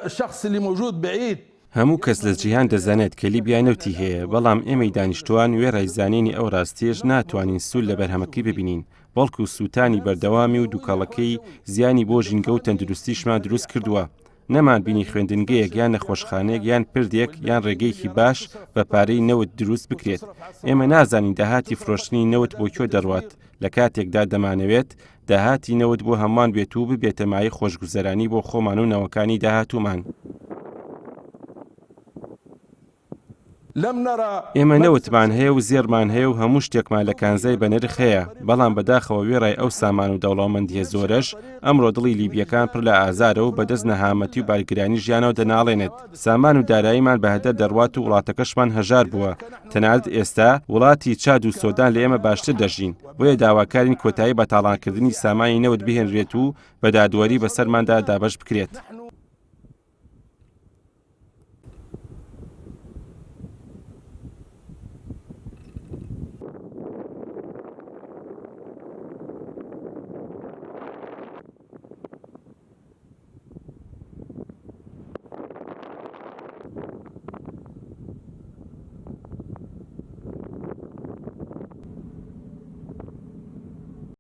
الشخص اللي موجود بعيد هەموو کەس لە جیهان دەزانێت کە لیبیا نەوتی هەیە، بەڵام ئێمەی دانیشتوان وێ ڕێزانینی ئەو ڕاستیەش ناتوانین سوول لە بەرهەمەکەی ببینین، بەڵکو سووتانی بەردەوامی و دووکەڵەکەی زیانی بۆ ژینگە و تەندروستیشمان دروست کردووە. نەمان بینی خوێندنگەیەک یان نەخۆشخانەیەک یان پردێک یان ڕێگەیەکی باش بە پارەی نەوت دروست بکرێت. ئێمە نازانین داهاتی فرۆشتنی نەوت بۆ کوێ دەڕوات لە کاتێکدا دەمانەوێت داهاتی نەوت بۆ هەمووان بێت و ببێتە مای خۆشگوزەرانی بۆ خۆمان و نەوەکانی داهاتوومان. ئێمە نەوتمان هەیە و زێرمان هەیە و هەموو شتێکمان لە کانزای بە نرخ هەیە، بەڵام بەداخەوە وێڕای ئەو سامان و دەوڵەمەندیە زۆرەش ئەمڕۆ دڵی لیبیەکان پڕ لە ئازارە و بەدەست نەهامەتی و بارگرانی ژیانەوە دەناڵێنێت. سامان و داراییمان بەهەدەر دەڕوات و وڵاتەکەشمان هەژار بووە. تەنانەت ئێستا وڵاتی چاد و سۆدان لە ئێمە باشتر دەژین، بۆیە داواکارین کۆتایی بە تاڵانکردنی سامانی نەوت بهێنرێت و بە دادوەری بەسەرماندا دابەش بکرێت.